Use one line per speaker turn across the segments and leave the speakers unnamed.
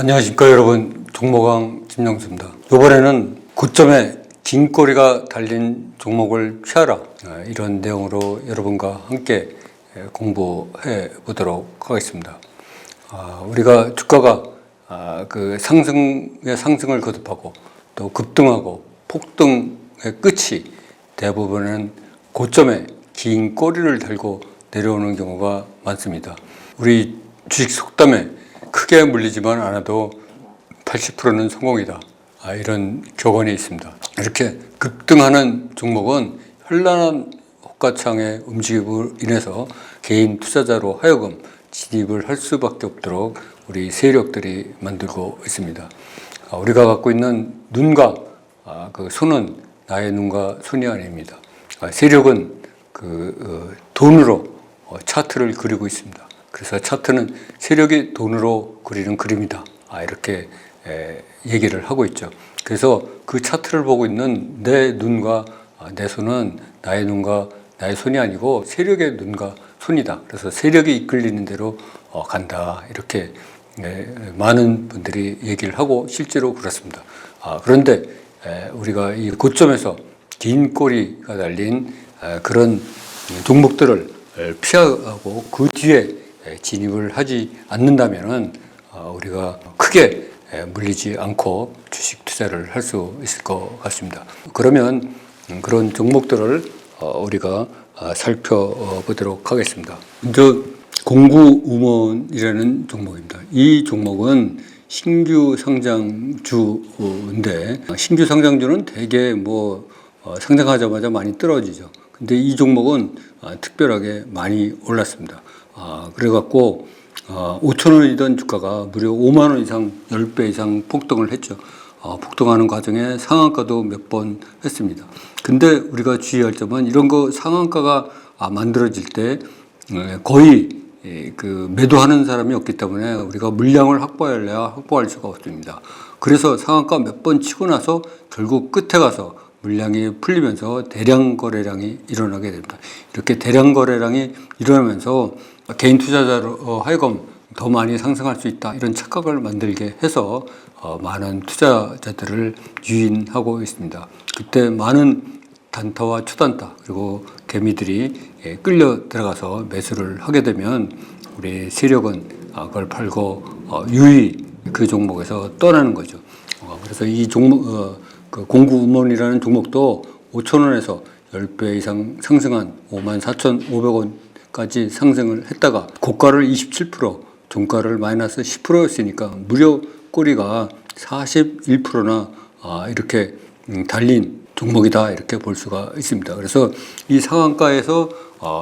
안녕하십니까 여러분, 종목왕 김영수입니다. 이번에는 고점에 긴 꼬리가 달린 종목을 피하라, 이런 내용으로 여러분과 함께 공부해 보도록 하겠습니다. 우리가 주가가 그 상승의 상승을 거듭하고 또 급등하고 폭등의 끝이 대부분은 고점에 긴 꼬리를 달고 내려오는 경우가 많습니다. 우리 주식 속담에 크게 물리지만 않아도 80%는 성공이다, 이런 격언이 있습니다. 이렇게 급등하는 종목은 현란한 호가창의 움직임으로 인해서 개인 투자자로 하여금 진입을 할 수밖에 없도록 우리 세력들이 만들고 있습니다. 우리가 갖고 있는 눈과 그 손은 나의 눈과 손이 아닙니다. 세력은 돈으로 차트를 그리고 있습니다. 그래서 차트는 세력이 돈으로 그리는 그림이다, 이렇게 얘기를 하고 있죠. 그래서 그 차트를 보고 있는 내 눈과 내 손은 나의 눈과 나의 손이 아니고 세력의 눈과 손이다. 그래서 세력이 이끌리는 대로 간다, 이렇게 많은 분들이 얘기를 하고 실제로 그렇습니다. 그런데 우리가 이 고점에서 긴 꼬리가 달린 그런 종목들을 피하고 그 뒤에 진입을 하지 않는다면은 우리가 크게 물리지 않고 주식 투자를 할 수 있을 것 같습니다. 그러면 그런 종목들을 우리가 살펴보도록 하겠습니다. 먼저 공구우먼이라는 종목입니다. 이 종목은 신규 상장주인데, 신규 상장주는 대개 상장하자마자 많이 떨어지죠. 근데 이 종목은 특별하게 많이 올랐습니다. 그래갖고 5,000원이던 주가가 무려 5만 원 이상, 10배 이상 폭등을 했죠. 폭등하는 과정에 상한가도 몇 번 했습니다. 근데 우리가 주의할 점은 이런 거 상한가가 만들어질 때 거의 그 매도하는 사람이 없기 때문에 우리가 물량을 확보해야 확보할 수가 없습니다. 그래서 상한가 몇 번 치고 나서 결국 끝에 가서 물량이 풀리면서 대량 거래량이 일어나게 됩니다. 이렇게 대량 거래량이 일어나면서 개인 투자자로 하여금 더 많이 상승할 수 있다, 이런 착각을 만들게 해서 많은 투자자들을 유인하고 있습니다. 그때 많은 단타와 초단타 그리고 개미들이 끌려 들어가서 매수를 하게 되면 우리 세력은 그걸 팔고 유의 그 종목에서 떠나는 거죠. 그래서 이 종목 그 공구우먼이라는 종목도 5,000원에서 10배 이상 상승한 54,500원까지 상승을 했다가 고가를 27%, 종가를 마이너스 10%였으니까 무려 꼬리가 41%나 이렇게 달린 종목이다, 이렇게 볼 수가 있습니다. 그래서 이 상한가에서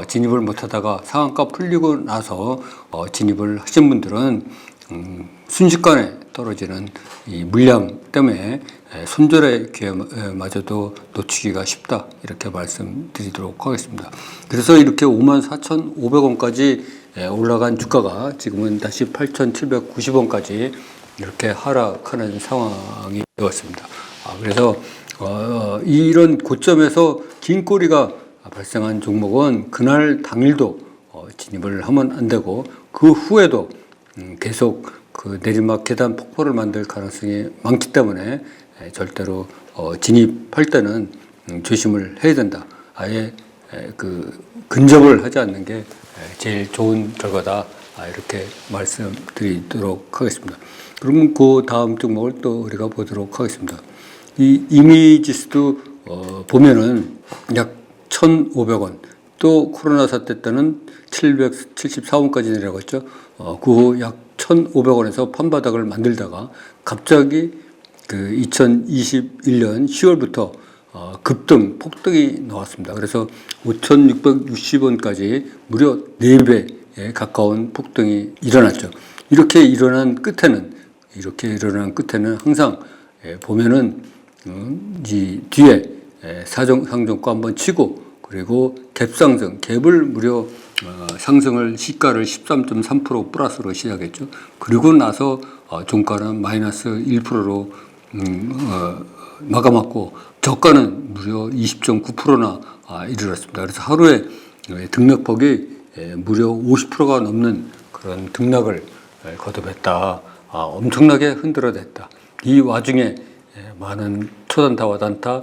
진입을 못하다가 상한가 풀리고 나서 진입을 하신 분들은 순식간에 떨어지는 이 물량 때문에 손절의 기회마저도 놓치기가 쉽다, 이렇게 말씀드리도록 하겠습니다. 그래서 이렇게 54,500원까지 올라간 주가가 지금은 다시 8,790원까지 이렇게 하락하는 상황이 되었습니다. 그래서 이런 고점에서 긴 꼬리가 발생한 종목은 그날 당일도 진입을 하면 안 되고 그 후에도 계속 그 내리막 계단 폭포를 만들 가능성이 많기 때문에 절대로 진입할 때는 조심을 해야 된다. 아예 그 근접을 하지 않는 게 제일 좋은 결과다, 이렇게 말씀드리도록 하겠습니다. 그러면 그 다음 종목을 또 우리가 보도록 하겠습니다. 이 이미지스도 보면은 약 1,500원, 또 코로나 사태 때는 774원까지 내려갔죠. 그 후 약 1,500원에서 판바닥을 만들다가 갑자기 그 2021년 10월부터 급등, 폭등이 나왔습니다. 그래서 5,660원까지 무려 4배에 가까운 폭등이 일어났죠. 이렇게 일어난 끝에는 항상 보면은 이 뒤에 상종가 한번 치고, 그리고 갭상승, 갭을 무려 상승을 시가를 13.3% 플러스로 시작했죠. 그리고 나서 종가는 마이너스 1%로 마감했고, 저가는 무려 20.9%나 이르렀습니다. 그래서 하루에 등락폭이 무려 50%가 넘는 그런 등락을 거듭했다, 엄청나게 흔들어댔다. 이 와중에 많은 초단타와 단타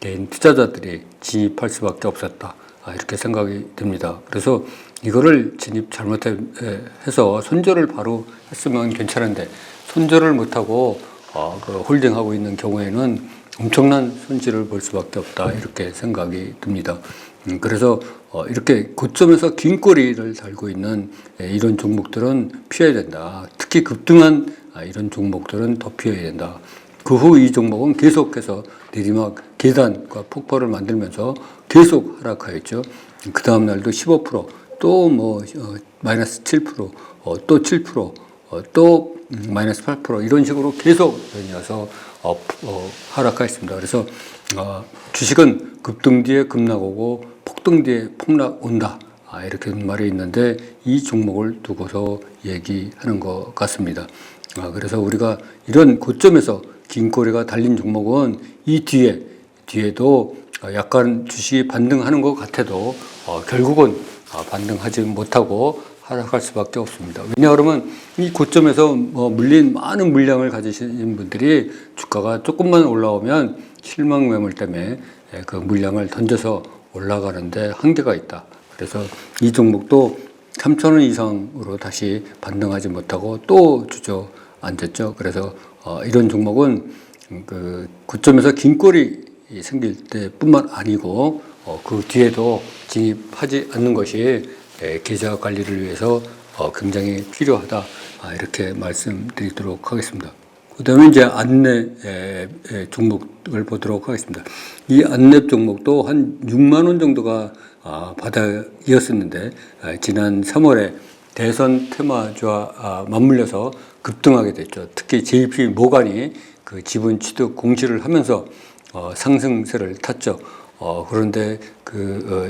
개인 투자자들이 진입할 수밖에 없었다. 이렇게 생각이 듭니다. 그래서 이거를 진입 잘못해서 손절을 바로 했으면 괜찮은데 손절을 못하고 그 홀딩하고 있는 경우에는 엄청난 손실을 볼 수밖에 없다. 이렇게 생각이 듭니다. 그래서 이렇게 고점에서 긴 꼬리를 달고 있는 이런 종목들은 피해야 된다. 특히 급등한 이런 종목들은 더 피해야 된다. 그 후 이 종목은 계속해서 내리막 계단과 폭발을 만들면서 계속 하락하였죠. 그 다음 날도 15%, 또 마이너스 7%, 또 7%, 또 마이너스 8% 이런 식으로 계속 이어서 하락하였습니다. 그래서 주식은 급등 뒤에 급락 오고 폭등 뒤에 폭락 온다. 이렇게 말이 있는데 이 종목을 두고서 얘기하는 것 같습니다. 그래서 우리가 이런 고점에서 긴 꼬리가 달린 종목은 이 뒤에도 약간 주식이 반등하는 것 같아도 결국은 반등하지 못하고 하락할 수밖에 없습니다. 왜냐 그러면 이 고점에서 물린 많은 물량을 가지신 분들이 주가가 조금만 올라오면 실망 매물 때문에 그 물량을 던져서 올라가는데 한계가 있다. 그래서 이 종목도 3,000원 이상으로 다시 반등하지 못하고 또 주저앉았죠. 그래서 이런 종목은 그 고점에서 긴 꼬리 생길 때뿐만 아니고 그 뒤에도 진입하지 않는 것이 계좌 관리를 위해서 굉장히 필요하다. 이렇게 말씀드리도록 하겠습니다. 그 다음에 이제 안내 종목을 보도록 하겠습니다. 이 안내 종목도 한 6만 원 정도가 바닥이었었는데 지난 3월에 대선 테마주와 맞물려서 급등하게 됐죠. 특히 JP 모간이 그 지분 취득 공시를 하면서 상승세를 탔죠. 그런데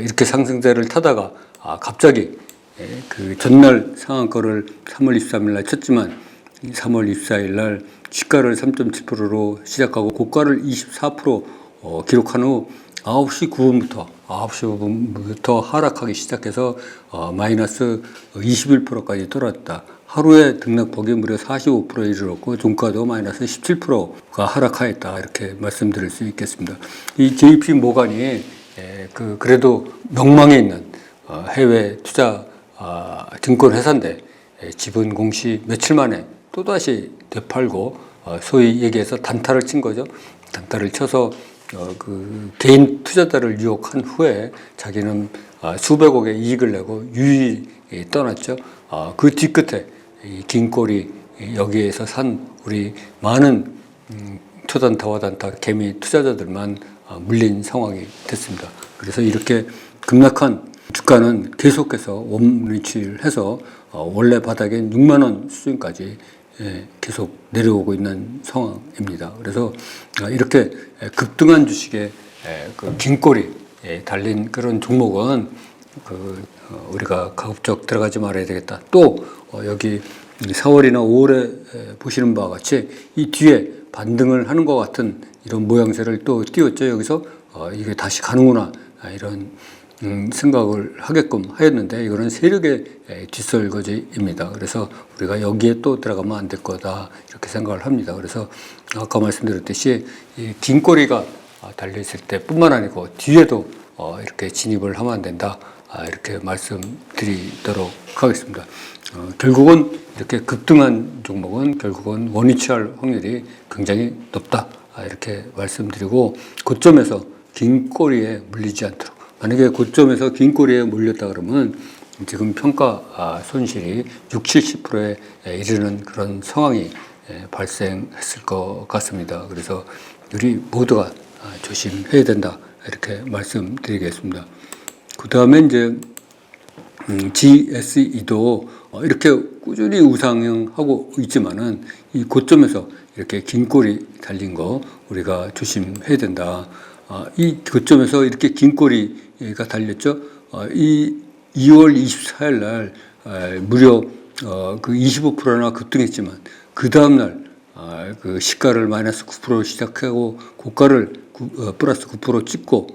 이렇게 상승세를 타다가 갑자기 그 전날 상한가를 3월 23일 날 쳤지만 3월 24일 날 시가를 3.7%로 시작하고 고가를 24% 기록한 후 9시 9분부터 하락하기 시작해서 마이너스 21%까지 떨어졌다. 하루에 등락폭이 무려 45%에 이르렀고 종가도 마이너스 17%가 하락하였다. 이렇게 말씀드릴 수 있겠습니다. 이 JP 모간이 그래도 명망에 있는 해외 투자 증권 회사인데 지분 공시 며칠 만에 또다시 되팔고 소위 얘기해서 단타를 친 거죠. 단타를 쳐서 그 개인 투자자를 유혹한 후에 자기는 수백억의 이익을 내고 유유히 떠났죠. 그 뒤끝에 이 긴 꼬리 여기에서 산 우리 많은 초단타와 단타 개미 투자자들만 물린 상황이 됐습니다. 그래서 이렇게 급락한 주가는 계속해서 원리치를 원래 바닥인 6만 원 수준까지 계속 내려오고 있는 상황입니다. 그래서 이렇게 급등한 주식에 그 긴 꼬리 달린 그런 종목은 우리가 가급적 들어가지 말아야 되겠다. 또 여기 4월이나 5월에 보시는 바와 같이 이 뒤에 반등을 하는 것 같은 이런 모양새를 또 띄웠죠. 여기서 이게 다시 가는구나 이런 생각을 하게끔 하였는데 이거는 세력의 뒷설거지입니다. 그래서 우리가 여기에 또 들어가면 안 될 거다 이렇게 생각을 합니다. 그래서 아까 말씀드렸듯이 이 긴 꼬리가 달려있을 때뿐만 아니고 뒤에도 이렇게 진입을 하면 안 된다. 이렇게 말씀드리도록 하겠습니다. 결국은 이렇게 급등한 종목은 결국은 원위치할 확률이 굉장히 높다. 이렇게 말씀드리고 고점에서 긴 꼬리에 물리지 않도록 만약에 고점에서 긴 꼬리에 물렸다 그러면 지금 평가 손실이 60~70%에 이르는 그런 상황이 발생했을 것 같습니다. 그래서 우리 모두가 조심해야 된다. 이렇게 말씀드리겠습니다. 그 다음에 이제 GSE도 이렇게 꾸준히 우상향하고 있지만은 이 고점에서 이렇게 긴 꼬리 달린 거 우리가 조심해야 된다. 이 고점에서 이렇게 긴 꼬리가 달렸죠. 이 2월 24일 날 무려 그 25%나 급등했지만 그 다음 날 그 시가를 마이너스 9% 시작하고 고가를 플러스 9% 찍고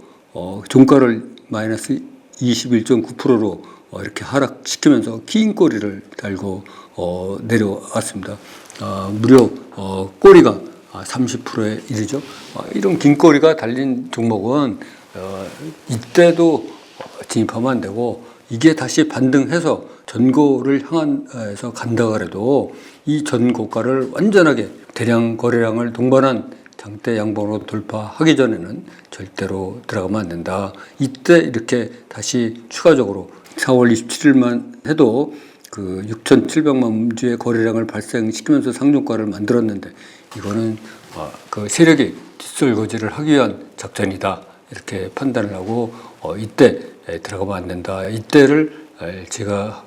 종가를 마이너스 21.9%로 이렇게 하락시키면서 긴 꼬리를 달고 내려왔습니다. 무려 꼬리가 30%에 이르죠. 이런 긴 꼬리가 달린 종목은 이때도 진입하면 안 되고, 이게 다시 반등해서 전고를 향해서 간다 그래도 이 전고가를 완전하게 대량 거래량을 동반한 장대 양봉으로 돌파하기 전에는 절대로 들어가면 안 된다. 이때 이렇게 다시 추가적으로 4월 27일만 해도 그 6,700만 주의 거래량을 발생시키면서 상종가를 만들었는데, 이거는 그 세력이 뒷설거지를 하기 위한 작전이다, 이렇게 판단을 하고 이때 들어가면 안 된다. 이때를 제가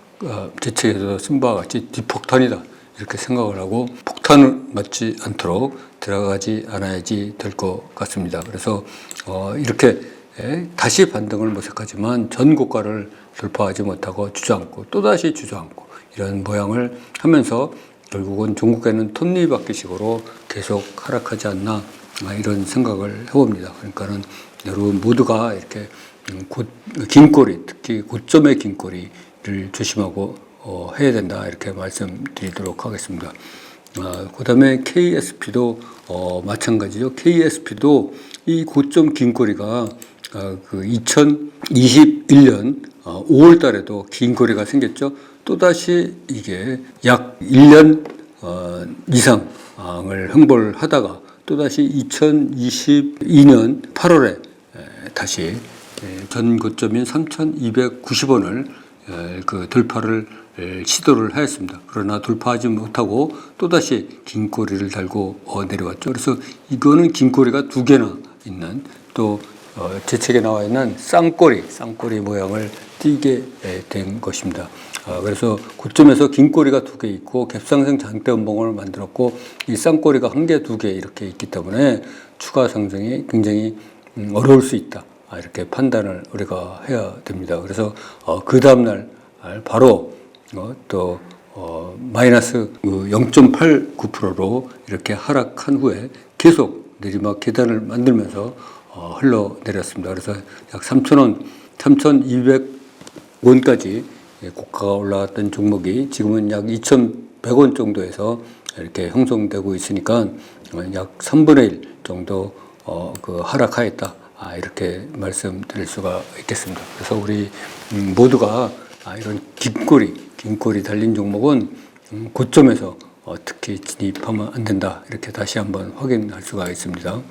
제 책에서 쓴 바와 같이 뒷폭탄이다, 이렇게 생각을 하고 폭탄을 맞지 않도록 들어가지 않아야지 될 것 같습니다. 그래서 이렇게 다시 반등을 모색하지만 전 고가를 돌파하지 못하고 주저앉고 또다시 주저앉고 이런 모양을 하면서 결국은 종국에는 톱니바퀴식으로 계속 하락하지 않나, 이런 생각을 해봅니다. 그러니까는 여러분 모두가 이렇게 긴 꼬리, 특히 고점의 긴 꼬리를 조심하고 해야 된다, 이렇게 말씀드리도록 하겠습니다. 그 다음에 KSP도 마찬가지죠. KSP도 이 고점 긴 꼬리가 그 2021년 5월 달에도 긴 꼬리가 생겼죠. 또다시 이게 약 1년 이상을 횡보를 하다가 또다시 2022년 8월에 다시 전 고점인 3,290원을 그 돌파를 시도를 하였습니다. 그러나 돌파하지 못하고 또다시 긴 꼬리를 달고 내려왔죠. 그래서 이거는 긴 꼬리가 두 개나 있는, 또 제 책에 나와 있는 쌍꼬리 모양을 띠게 된 것입니다. 그래서 고점에서 긴 꼬리가 두 개 있고 갭상승 장대 음봉을 만들었고, 이 쌍꼬리가 한 개, 두 개 이렇게 있기 때문에 추가 상승이 굉장히 어려울 수 있다, 이렇게 판단을 우리가 해야 됩니다. 그래서 그 다음날 바로 또 마이너스 0.89%로 이렇게 하락한 후에 계속 내리막 계단을 만들면서 흘러내렸습니다. 그래서 약 3,000원, 3,200원까지 고가가 올라갔던 종목이 지금은 약 2,100원 정도에서 이렇게 형성되고 있으니까 약 3분의 1 정도 그 하락하였다, 이렇게 말씀드릴 수가 있겠습니다. 그래서 우리 모두가 이런 긴 꼬리 달린 종목은 고점에서 특히 진입하면 안 된다, 이렇게 다시 한번 확인할 수가 있습니다.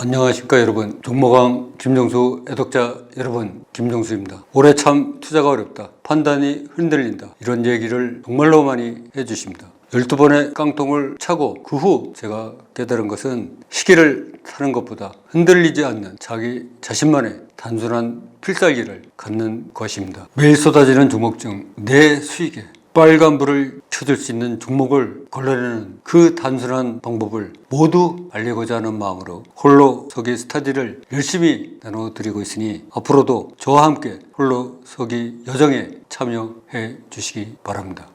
안녕하십니까 여러분. 종목왕 김정수 애독자 여러분, 김정수입니다. 올해 참 투자가 어렵다, 판단이 흔들린다, 이런 얘기를 정말로 많이 해주십니다. 12번의 깡통을 차고 그 후 제가 깨달은 것은 시기를 타는 것보다 흔들리지 않는 자기 자신만의 단순한 필살기를 갖는 것입니다. 매일 쏟아지는 종목 중 내 수익에 빨간불을 켜줄 수 있는 종목을 걸러내는 그 단순한 방법을 모두 알리고자 하는 마음으로 홀로 서기 스타디를 열심히 나눠드리고 있으니 앞으로도 저와 함께 홀로 서기 여정에 참여해 주시기 바랍니다.